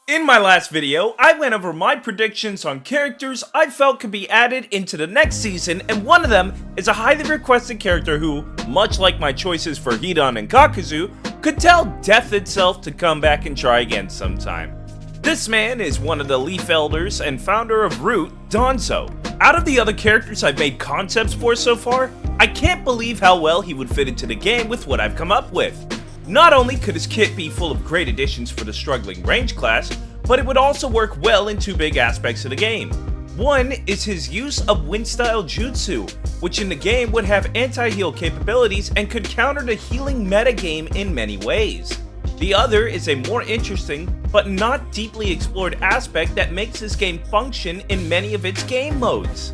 In my last video, I went over my predictions on characters I felt could be added into the next season, and one of them is a highly requested character who, much like my choices for Hidan and Kakuzu, could tell death itself to come back and try again sometime. This man is one of the Leaf Elders and founder of Root, Danzo. Out of the other characters I've made concepts for so far, I can't believe how well he would fit into the game with what I've come up with. Not only could his kit be full of great additions for the struggling range class, but it would also work well in two big aspects of the game. One is his use of wind-style jutsu, which in the game would have anti-heal capabilities and could counter the healing metagame in many ways. The other is a more interesting, but not deeply explored aspect that makes this game function in many of its game modes: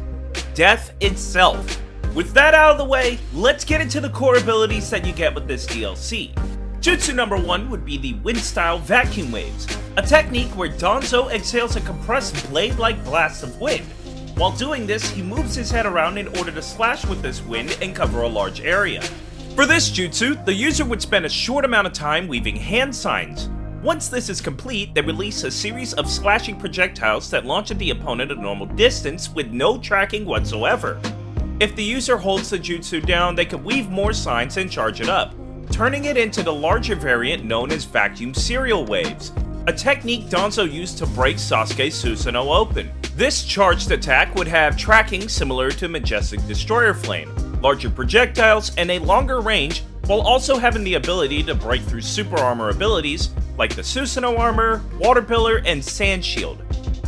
death itself. With that out of the way, let's get into the core abilities that you get with this DLC. Jutsu number 1 would be the wind-style vacuum waves, a technique where Danzo exhales a compressed blade-like blast of wind. While doing this, he moves his head around in order to slash with this wind and cover a large area. For this jutsu, the user would spend a short amount of time weaving hand signs. Once this is complete, they release a series of slashing projectiles that launch at the opponent a normal distance with no tracking whatsoever. If the user holds the jutsu down, they can weave more signs and charge it up, turning it into the larger variant known as vacuum serial waves, a technique Danzo used to break Sasuke's Susanoo open. This charged attack would have tracking similar to Majestic Destroyer Flame, larger projectiles, and a longer range, while also having the ability to break through super armor abilities like the Susanoo armor, Water Pillar, and Sand Shield.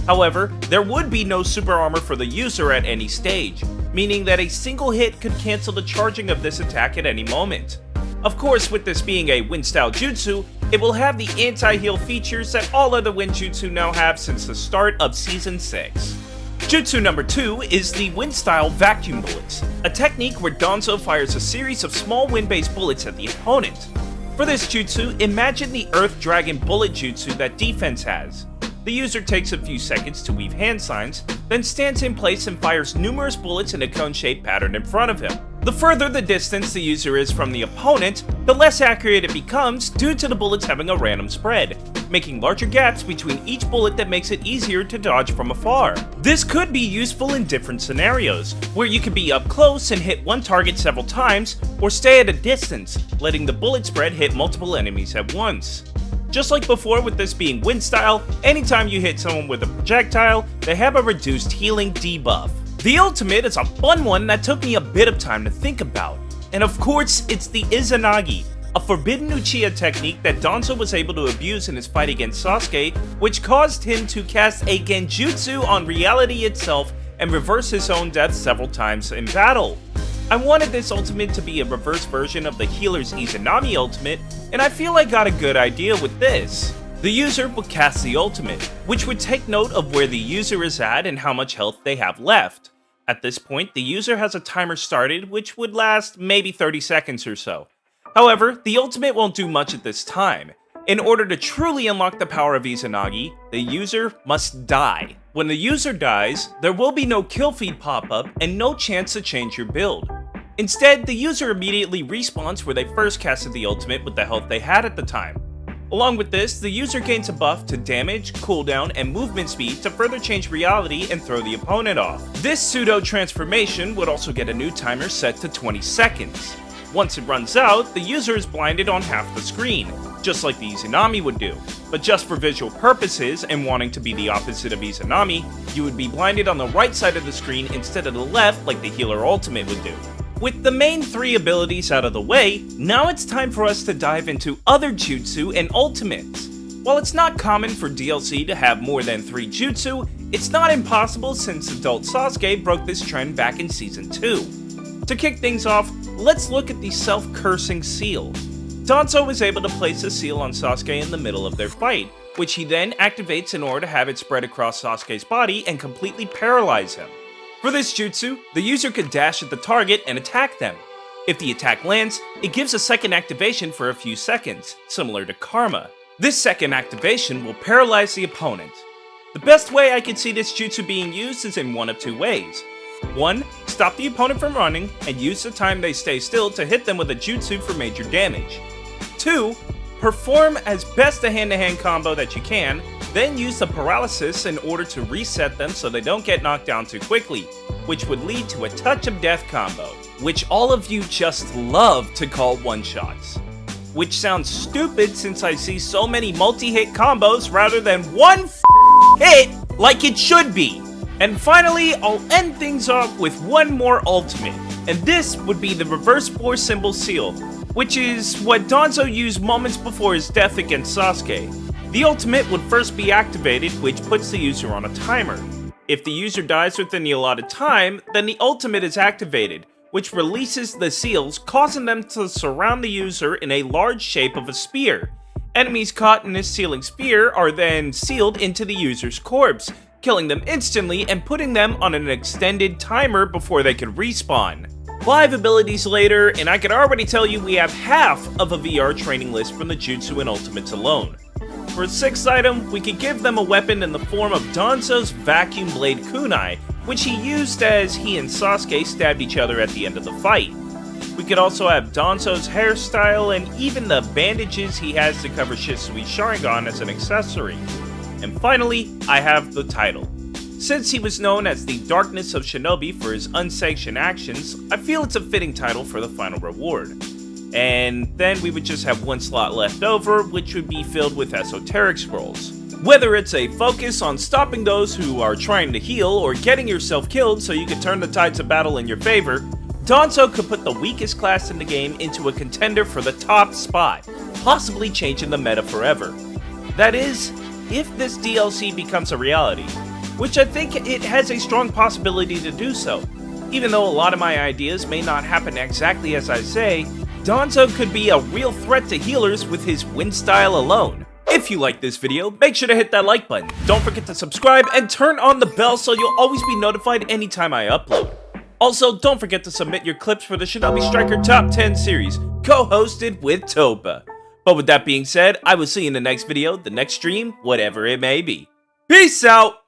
However, there would be no super armor for the user at any stage, meaning that a single hit could cancel the charging of this attack at any moment. Of course, with this being a wind-style jutsu, it will have the anti-heal features that all other wind jutsu now have since the start of Season 6. Jutsu number 2 is the wind-style vacuum bullets, a technique where Danzo fires a series of small wind-based bullets at the opponent. For this jutsu, imagine the Earth Dragon bullet jutsu that defense has. The user takes a few seconds to weave hand signs, then stands in place and fires numerous bullets in a cone-shaped pattern in front of him. The further the distance the user is from the opponent, the less accurate it becomes due to the bullets having a random spread, making larger gaps between each bullet that makes it easier to dodge from afar. This could be useful in different scenarios, where you can be up close and hit one target several times, or stay at a distance, letting the bullet spread hit multiple enemies at once. Just like before with this being wind style, anytime you hit someone with a projectile, they have a reduced healing debuff. The ultimate is a fun one that took me a bit of time to think about. And of course, it's the Izanagi, a forbidden Uchiha technique that Danzo was able to abuse in his fight against Sasuke, which caused him to cast a genjutsu on reality itself and reverse his own death several times in battle. I wanted this ultimate to be a reverse version of the healer's Izanami ultimate, and I feel I got a good idea with this. The user will cast the ultimate, which would take note of where the user is at and how much health they have left. At this point, the user has a timer started which would last maybe 30 seconds or so. However, the ultimate won't do much at this time. In order to truly unlock the power of Izanagi, the user must die. When the user dies, there will be no kill feed pop-up and no chance to change your build. Instead, the user immediately respawns where they first casted the ultimate with the health they had at the time. Along with this, the user gains a buff to damage, cooldown, and movement speed to further change reality and throw the opponent off. This pseudo-transformation would also get a new timer set to 20 seconds. Once it runs out, the user is blinded on half the screen, just like the Izanami would do. But just for visual purposes and wanting to be the opposite of Izanami, you would be blinded on the right side of the screen instead of the left like the healer ultimate would do. With the main 3 abilities out of the way, now it's time for us to dive into other jutsu and ultimates. While it's not common for DLC to have more than 3 jutsu, it's not impossible since adult Sasuke broke this trend back in Season 2. To kick things off, let's look at the SelfCursing Seal. Danzo was able to place a seal on Sasuke in the middle of their fight, which he then activates in order to have it spread across Sasuke's body and completely paralyze him. For this jutsu, the user could dash at the target and attack them. If the attack lands, it gives a second activation for a few seconds, similar to Karma. This second activation will paralyze the opponent. The best way I could see this jutsu being used is in one of 2 ways. 1. Stop the opponent from running and use the time they stay still to hit them with a jutsu for major damage. 2. Perform as best a hand-to-hand combo that you can, then use the paralysis in order to reset them so they don't get knocked down too quickly, which would lead to a touch of death combo, which all of you just love to call one-shots. Which sounds stupid since I see so many multi-hit combos rather than one hit like it should be. And finally, I'll end things off with one more ultimate, and this would be the reverse force Symble seal, which is what Danzo used moments before his death against Sasuke. The ultimate would first be activated, which puts the user on a timer. If the user dies within the allotted time, then the ultimate is activated, which releases the seals, causing them to surround the user in a large shape of a spear. Enemies caught in this sealing spear are then sealed into the user's corpse, killing them instantly and putting them on an extended timer before they can respawn. 5 abilities later, and I can already tell you we have half of a VR training list from the jutsu and ultimates alone. For a 6th item, we could give them a weapon in the form of Danzo's vacuum blade kunai, which he used as he and Sasuke stabbed each other at the end of the fight. We could also have Danzo's hairstyle and even the bandages he has to cover Shisui's Sharingan as an accessory. And finally, I have the title. Since he was known as the Darkness of Shinobi for his unsanctioned actions, I feel it's a fitting title for the final reward. And then we would just have one slot left over, which would be filled with esoteric scrolls. Whether it's a focus on stopping those who are trying to heal or getting yourself killed so you can turn the tides of battle in your favor, Danzo could put the weakest class in the game into a contender for the top spot, possibly changing the meta forever. That is, if this DLC becomes a reality, which I think it has a strong possibility to do so. Even though a lot of my ideas may not happen exactly as I say, Danzo could be a real threat to healers with his wind style alone. If you like this video, make sure to hit that like button. Don't forget to subscribe and turn on the bell so you'll always be notified anytime I upload. Also, don't forget to submit your clips for the Shinobi Striker Top 10 series, co-hosted with Topa. But with that being said, I will see you in the next video, the next stream, whatever it may be. Peace out!